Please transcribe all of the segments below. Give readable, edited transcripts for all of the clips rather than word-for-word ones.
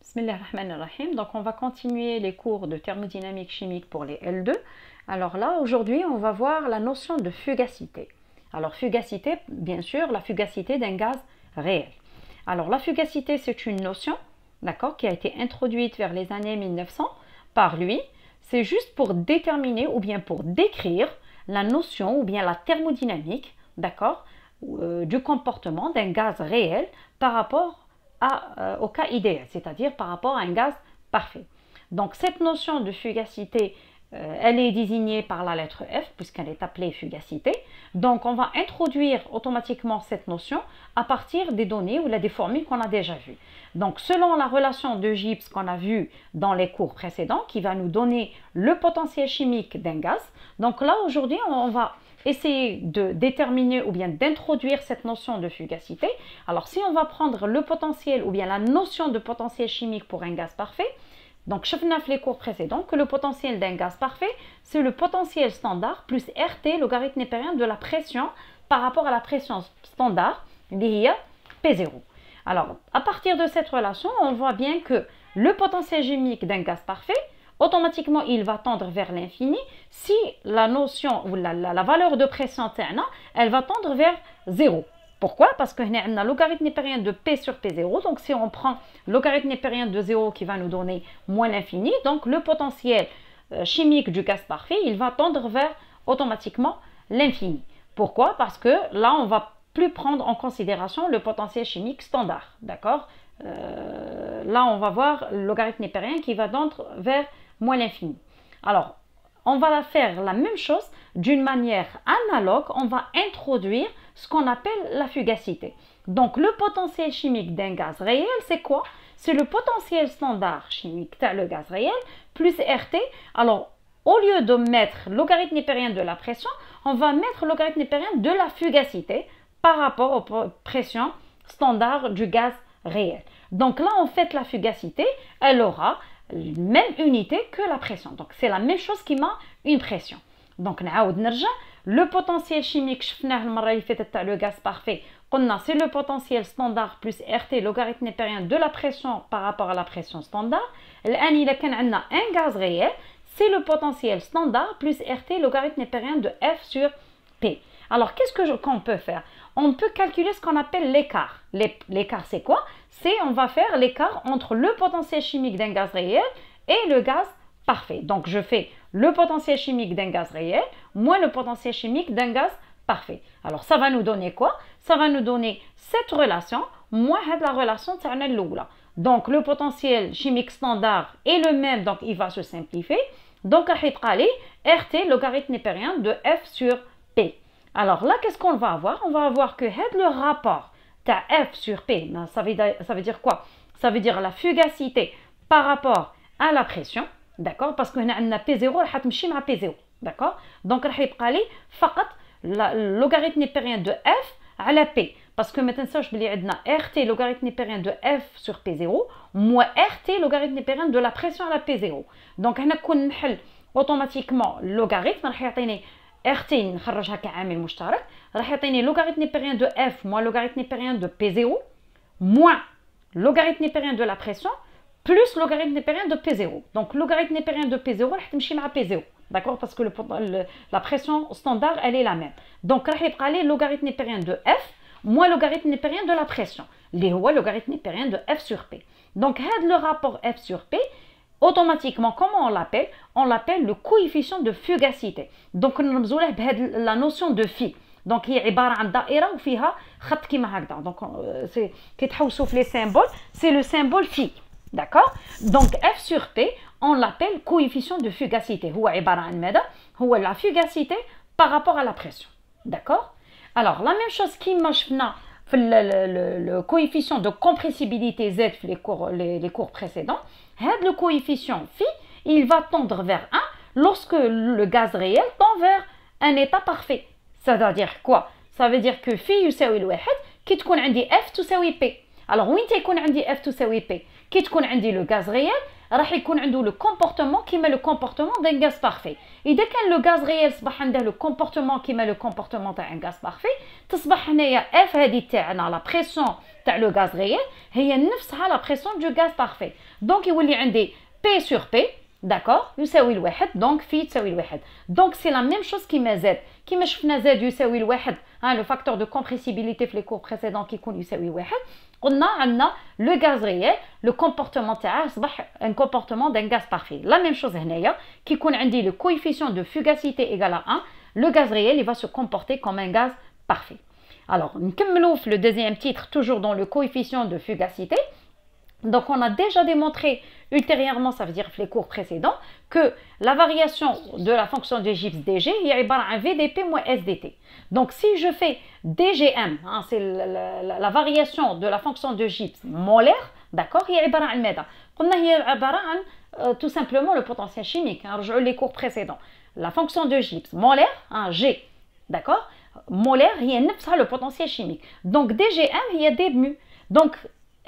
Bismillahirrahmanirrahim. Donc on va continuer les cours de thermodynamique chimique pour les L2. Alors là, aujourd'hui, on va voir la notion de fugacité. Alors fugacité, bien sûr, la fugacité d'un gaz réel. Alors la fugacité, c'est une notion, d'accord, qui a été introduite vers les années 1900 par lui. C'est juste pour déterminer ou bien pour décrire la notion ou bien la thermodynamique, d'accord, du comportement d'un gaz réel par rapport au cas idéal, c'est-à-dire par rapport à un gaz parfait. Donc cette notion de fugacité, elle est désignée par la lettre F puisqu'elle est appelée fugacité. Donc on va introduire automatiquement cette notion à partir des données ou des formules qu'on a déjà vues. Donc selon la relation de Gibbs qu'on a vue dans les cours précédents, qui va nous donner le potentiel chimique d'un gaz. Donc là aujourd'hui on va essayer de déterminer ou bien d'introduire cette notion de fugacité. Alors si on va prendre le potentiel ou bien la notion de potentiel chimique pour un gaz parfait, donc je vous ai fait les cours précédents que le potentiel d'un gaz parfait, c'est le potentiel standard plus RT, logarithme népérien de la pression par rapport à la pression standard, liée à P0. Alors à partir de cette relation, on voit bien que le potentiel chimique d'un gaz parfait, automatiquement il va tendre vers l'infini si la notion ou la valeur de pression elle va tendre vers 0. Pourquoi? Parce que nous avons le logarithme népérien de P sur P0. Donc si on prend le logarithme népérien de 0 qui va nous donner moins l'infini, donc le potentiel chimique du gaz parfait, il va tendre vers automatiquement l'infini. Pourquoi? Parce que là on va plus prendre en considération le potentiel chimique standard. D'accord? Là on va voir le logarithme népérien qui va tendre vers moins l'infini. Alors, on va faire la même chose d'une manière analogue. On va introduire ce qu'on appelle la fugacité. Donc, le potentiel chimique d'un gaz réel, c'est quoi? C'est le potentiel standard chimique le gaz réel plus RT. Alors, au lieu de mettre logarithme népérien de la pression, on va mettre logarithme népérien de la fugacité par rapport aux pressions standard du gaz réel. Donc là, en fait, la fugacité, elle aura la même unité que la pression. Donc c'est la même chose qui m'a une pression. Donc le potentiel chimique le gaz parfait, c'est le potentiel standard plus RT logarithme népérien de la pression par rapport à la pression standard. Un gaz réel, c'est le potentiel standard plus RT logarithme népérien de F sur P. Alors qu'est-ce qu'on peut faire? On peut calculer ce qu'on appelle l'écart. L'écart, c'est quoi? On va faire l'écart entre le potentiel chimique d'un gaz réel et le gaz parfait. Donc, je fais le potentiel chimique d'un gaz réel moins le potentiel chimique d'un gaz parfait. Alors, ça va nous donner quoi? Ça va nous donner cette relation moins la relation de l'oula. Donc, le potentiel chimique standard est le même, donc il va se simplifier. Donc, RT logarithme népérien de F sur P. Alors là, qu'est-ce qu'on va avoir? On va avoir que le rapport F sur P, ça veut dire quoi? Ça veut dire la fugacité par rapport à la pression, d'accord? Parce que nous avons P0, on va marcher avec P0, d'accord? Donc, on va le logarithme népérien de F à la P. Parce que maintenant, je vais dire RT logarithme népérien de F sur P0 moins RT logarithme népérien de la pression à la P0. Donc, on va automatiquement le logarithme, RT نخرجها كعامل مشترك راح يعطيني لوغاريتم نيبيريان دو F moins لوغاريتم نيبيريان دو P0 moins لوغاريتم نيبيريان دو لا بريسيون plus لوغاريتم نيبيريان دو P0. Donc لوغاريتم نيبيريان دو P0 راح تمشي مع P0. D'accord? Parce que la pression standard elle est la même. Donc راح يبقى لي لوغاريتم نيبيريان دو F moins لوغاريتم نيبيريان دو لا بريسيون اللي هو لوغاريتم نيبيريان دو F sur P. Donc هذا le rapport F sur P automatiquement, comment on l'appelle? On l'appelle le coefficient de fugacité. Donc, nous avons la notion de phi. Donc, il y a une daïra où فيها خط كيما هكذا. Donc, كي تحوسوا في les symboles, c'est le symbole phi. D'accord? Donc, F sur P, on l'appelle coefficient de fugacité. هو عبارة عن ماذا؟ هو la fugacité par rapport à la pression. D'accord? Alors, la même chose qui marche le coefficient de compressibilité Z les cours précédents, le coefficient phi, il va tendre vers 1 lorsque le gaz réel tend vers un état parfait. Ça veut dire quoi? Ça veut dire que phi يساوي لواحد كي تكون عندي F تساوي P. Alors وين تيكون عندي F تساوي P كي تكون عندي لو غاز ريال راح يكون عنده لو كومبورتمون كيما لو كومبورتمون دان غاز بارفي. اذا كان لو غاز ريال صبح عنده لو كومبورتمون كيما لو كومبورتمون تاع ان غاز بارفي تصبح هنايا F هذه تاعنا لا بريسيون تاع لو غاز ريال هي نفسها لا بريسيون دو غاز بارفي. دونك يولي عندي P sur P داكور يساوي الواحد دونك في تساوي الواحد. دونك سي لا ميم شوز كيما زاد كيما شفنا زاد يساوي الواحد لو فاكتور دو كومبريسيبيليتي في لي كور بريسيدون كيكون يساوي واحد قلنا عندنا لو غاز ريال لو كومبورتمون تاعه صبح ان كومبورتمون دان غاز بارفي. لا ميم شوز هنايا كي يكون عندي لو كويفيسيون دو فوغاسيتي ايغال ا 1 لو غاز ريال il va se comporter comme un gaz parfait. Alors نكملوا في le deuxième titre toujours dans le coefficient de fugacité. Donc on a déjà démontré ultérieurement, ça veut dire les cours précédents, que la variation de la fonction de Gibbs dg est égale à VDP moins SDT. Donc si je fais dgm, hein, c'est la variation de la fonction de Gibbs molaire, d'accord, il est égale à الماذا؟ قلنا هي عبارة عن tout simplement le potentiel chimique. رجعوا les cours précédents. La fonction de Gibbs molaire, hein, G, d'accord, molaire هي نفسها le potentiel chimique. Donc dgm هي d mu. Donc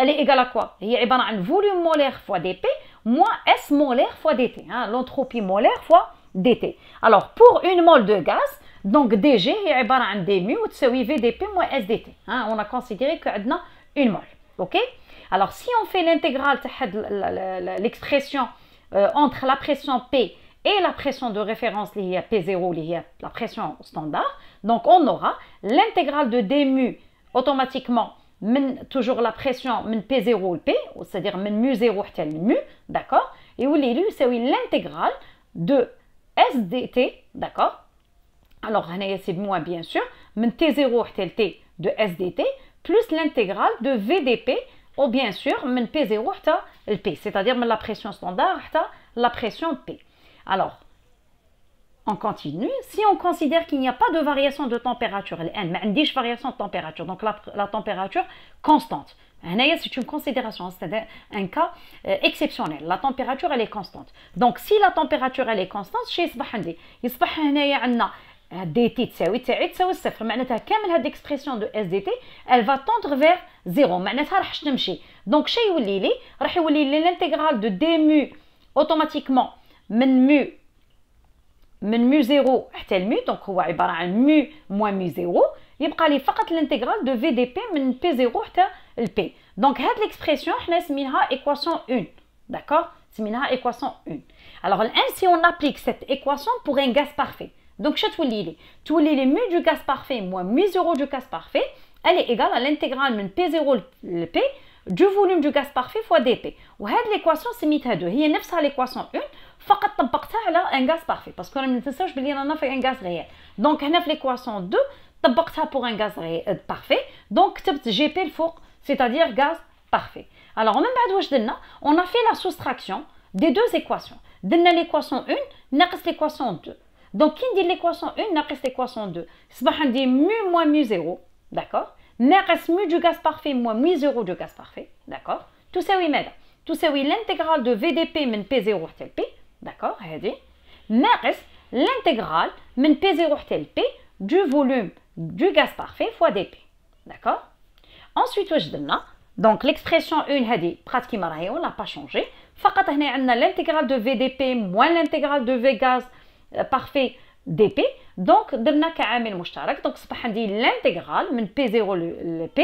elle est égale à quoi? Elle est égale à volume molaire fois dp moins S molaire fois dt. Hein, l'entropie molaire fois dt. Alors, pour une mole de gaz, donc dg est égale à d mu ou vdp moins sdt. Hein, on a considéré qu'on a une mole. Ok? Alors, si on fait l'intégrale, l'expression entre la pression P et la pression de référence liée à P0, liée à la pression standard, donc on aura l'intégrale de d mu automatiquement toujours la pression من P0 au P, c'est-à-dire من mu0 حتى mu, d'accord, et يولي يساوي l'intégrale de SDT, d'accord. Alors هنايا c'est moins bien sûr من T0 حتى T de SDT plus l'intégrale de VDP ou bien sûr من P0 حتى P, c'est-à-dire من la pression standard حتى la pression P. Alors on continue. Si on considère qu'il n'y a pas de variation de température, ما عنديش variation de température, donc la température constante. C'est une considération, c'est un cas exceptionnel. La température elle est constante. Donc si la température elle est constante, شي يصبح عندي؟ يصبح هنايا عندنا dt تساوي الصفر. معناتها كامل هاد l'expression de SDT elle va tendre vers 0. معناتها راح تمشي. Donc شي يولي لي؟ راح يولي لي l'intégrale de d mu automatiquement من mu0 حتى mu, donc هو عبارة عن mu moins mu0, يبقى لي فقط l'intégrale de VDP من P0 حتى P. Donc هاد l'expression حنا سميناها équation 1, d'accord, سميناها équation 1. Alors si on applique cette équation pour un gaz parfait, donc شنو تولي لي؟ تولي لي mu du gaz parfait moins mu0 du gaz parfait, elle est égale à l'intégrale من P0 ل P du volume du gaz parfait fois dp. وهاد l'équation سميتها 2 هي نفسها l'équation 1 فقط طبقتها على ان غاز بارفي باسكو ما ننساوش بلي رانا في ان غاز ريال. دونك هنا في ليكواسيون 2 طبقتها بور ان غاز بارفي دونك كتبت جي بي الفوق سيتادير غاز بارفي. الوغ من بعد واش درنا؟ اون في لا سوستراكسيون دي دو ايكواسيون. درنا ليكواسيون 1 ناقص ليكواسيون 2. دونك كي ندير ليكواسيون 1 ناقص ليكواسيون 2 يصبح عندي مو موان مو 0 داكور ناقص مو دو غاز بارفي موان مو 0 دو غاز بارفي داكور تساوي ماذا؟ تساوي l'intégrale de VDP من P0 حتى P, d'accord, هذه ناقص l'intégrale من P0 حتى P du volume du gaz parfait fois dp, d'accord. Ensuite واش درنا؟ donc l'expression 1 هذه براتيكي ما راهي on l'a pas changé, فقط هنا عندنا l'intégrale de VDP moins l'intégrale de V gaz parfait dp, donc درنا كعامل مشترك. donc صبح عندي l'intégrale من P0 ل P,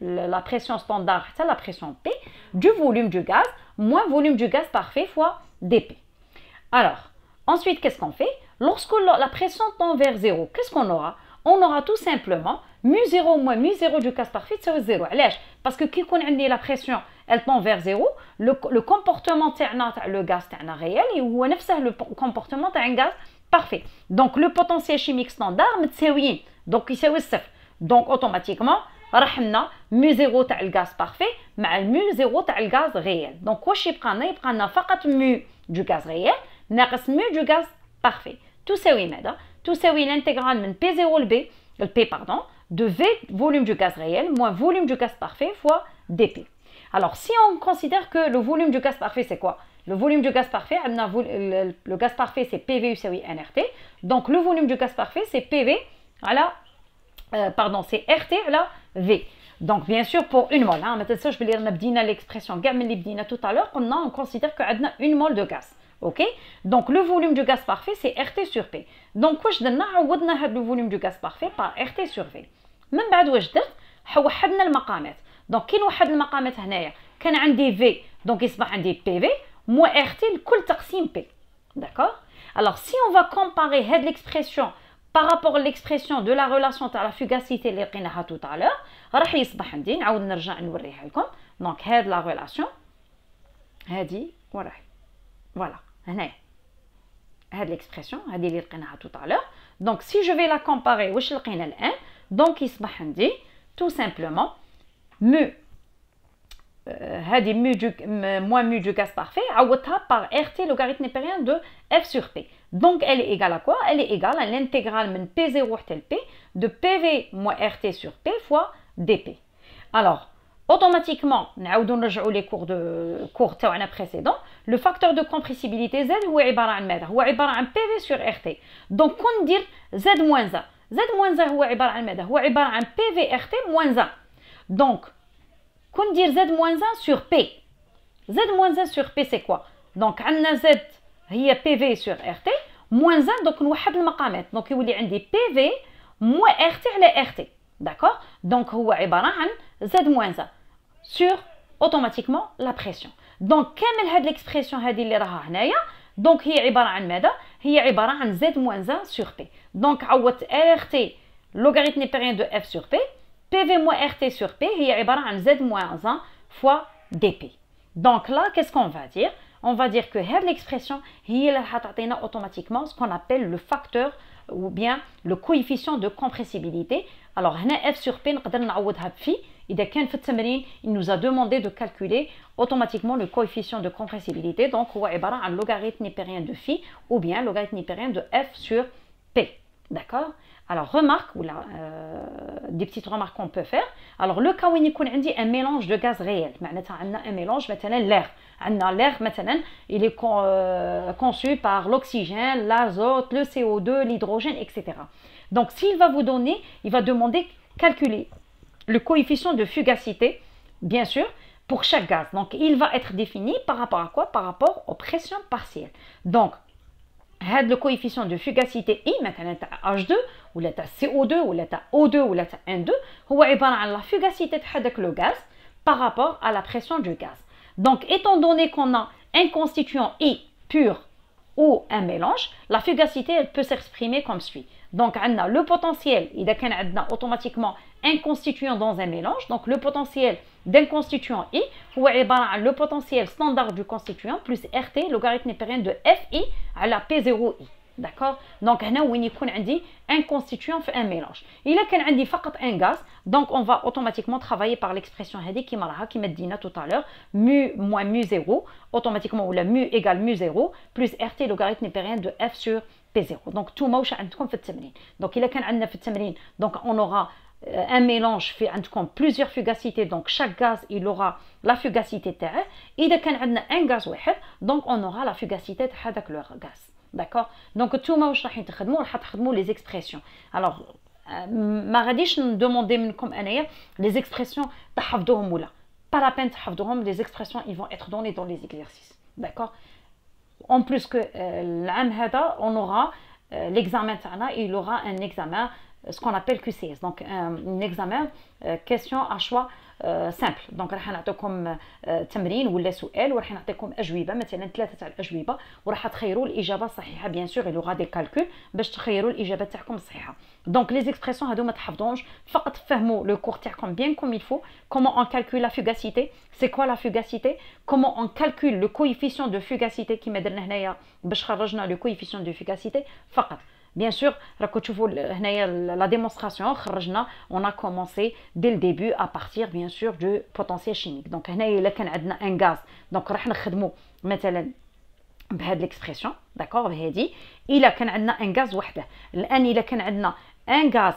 la pression standard حتى la pression P du volume du gaz moins volume du gaz parfait fois dp. Alors, ensuite, qu'est-ce qu'on fait? Lorsque la pression tend vers 0, qu'est-ce qu'on aura? On aura tout simplement mu0 moins mu0 du gaz parfait, c'est 0. Parce que quand on a la pression, elle tend vers 0, le comportement le gaz réel, et le comportement d'un gaz parfait. Donc, le potentiel chimique standard, donc il s'est 0. Donc, automatiquement, رحنا mu0 تاع الغاز parfait مع mu0 تاع الغاز réel. Donc واش يبقى لنا فقط mu du gaz réel ناقص mu du gaz parfait تساوي ماذا؟ تساوي l'intégrale من P0 ل P pardon de V volume du gaz réel moins volume du gaz parfait fois dp. Alors si on considère que le volume du gaz parfait c'est quoi? Le volume du gaz parfait, le gaz parfait c'est PV يساوي nRT, donc le volume du gaz parfait c'est PV على pardon, c'est RT على V. Donc, bien sûr, pour une mole, ما تنساوش بلي رانا بدينا l'expression كاع ملي بدينا tout à l'heure, on considère que عندنا une mole de gaz. OK? Donc, le volume du gaz parfait, c'est RT sur P. Donc, واش درنا عوضنا هذا le volume du gaz parfait par RT sur V. من بعد واش درت؟ وحدنا المقامات. Donc, كاين واحد المقامات هنايا كان عندي V, donc يصبح عندي PV moins RT الكل تقسيم P. D'accord? Alors, si on va comparer cette l'expression par rapport à l'expression de la relation à la fugacité اللي لقيناها tout à l'heure, راح يصبح عندي نعاود نرجع نوريها لكم. Donc, هاد la relation هادي وراهي. Voilà, هنايا. هاد l'expression هادي اللي لقيناها tout à l'heure. Donc, si je vais la comparer واش لقينا الآن, donc يصبح عندي tout simplement mu هذه moins mu du gaz parfait عوضتها par RT logarithme népérien de F sur P. Donc elle est égale à quoi? Elle est égale à l'intégrale من P0 حتى P de PV moins RT sur P fois dP. Alors automatiquement نعاودو نرجعوا les cours تاعنا précédents. Le facteur de compressibilité Z هو عبارة عن ماذا؟ هو عبارة عن PV sur RT. Donc كون ندير Z moins 1. Z moins 1 هو عبارة عن ماذا؟ هو عبارة عن PV RT moins 1. Donc qu'on dire Z moins 1 sur P. Z moins 1 sur P c'est quoi? Donc عندنا Z هي PV sur RT moins 1 donc نوحد المقامات. Donc يولي عندي PV moins RT على RT. D'accord? Donc هو عبارة عن Z moins 1 sur automatiquement la pression. Donc كامل هاد l'expression هذه اللي راها هنايا donc هي عبارة عن ماذا؟ هي عبارة عن Z moins 1 sur P. Donc عوضت RT logarithme népérien de F sur P. PV moins RT sur P هي عبارة عن Z moins 1 fois dP. Donc là, qu'est-ce qu'on va dire? On va dire que هذه l'expression هي اللي حتعطينا automatiquement ce qu'on appelle le facteur ou bien le coefficient de compressibilité. Alors هنا F sur P نقدر نعوضها بفي. إذا كان في التمرين il nous a demandé de calculer automatiquement le coefficient de compressibilité. Donc هو عبارة عن logarithme népérien de phi ou bien logarithme népérien de F sur P. D'accord? Alors, remarque, ou des petites remarques qu'on peut faire. Alors, le cas où il y a un mélange de gaz réel, un mélange, maintenant, l'air. L'air, maintenant, il est conçu par l'oxygène, l'azote, le CO2, l'hydrogène, etc. Donc, s'il va vous donner, il va demander calculer le coefficient de fugacité, bien sûr, pour chaque gaz. Donc, il va être défini par rapport à quoi? Par rapport aux pressions partielles. Donc, le coefficient de fugacité I, maintenant H2, ou la CO2, ou la O2, ou la N2, هو عبارة عن la fugacité de le gaz par rapport à la pression du gaz. Donc, étant donné qu'on a un constituant I pur ou un mélange, la fugacité elle peut s'exprimer comme suit. Donc, on a le potentiel, il y a automatiquement un constituant dans un mélange. Donc, le potentiel d'un constituant I, le potentiel standard du constituant plus RT, logarithme népérien de FI à la P0I. D'accord? Donc, on a un constituant fait un mélange. Il y a un gaz, donc on va automatiquement travailler par l'expression qui m'a dit tout à l'heure, mu moins mu 0, automatiquement, ou la mu égale mu 0, plus RT logarithme népérien de F sur P0. Donc, tout le monde fait le donc, il y a donc on aura un mélange fait plusieurs fugacités, donc chaque gaz il aura la fugacité terre. Et dès qu'on a un gaz واحد, donc on aura la fugacité de leur gaz. D'accord? Donc tout le monde va les expressions. Alors, ما غاديش demander منكم انايا les expressions تحفظوهم ولا. Pas la peine تحفظوهم, les expressions ils vont être données dans les exercices. D'accord? En plus que العام هذا on aura l'examen تاعنا, il aura un examen ce qu'on appelle QCS, donc un examen question à choix simple. Donc راح نعطيكم تمرين ولا سؤال وراح نعطيكم اجوبه, مثلا 3 تاع الاجوبه وراح تخيروا الاجابه الصحيحه. بيان سور il aura des calculs باش تخيروا الاجابه تاعكم الصحيحه. Donc les expressions هادو ما تحفظوهمش, فقط فهموا le cours تاعكم bien comme il faut. Comment on calcule la fugacité, c'est quoi la fugacité, comment on calcule le coefficient de fugacité كيما درنا هنايا باش خرجنا le coefficient de fugacité فقط. Bien sûr, la démonstration, on a commencé dès le début à partir bien sûr du potentiel chimique. Donc, il y a un gaz. Donc, on va مثلا بهذه l'expression, d'accord, il y a un gaz وحده. الآن إذا كان عندنا un gaz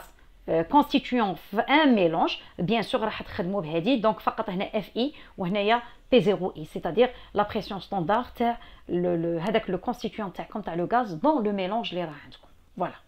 constituant un mélange, bien sûr راح تخدموا بهذه. Donc, فقط هنا FI وهنايا P0I, c'est-à-dire la pression standard تاع هذاك le constituant تاعكم تاع le gaz dans le mélange اللي راه عندكم. Voilà.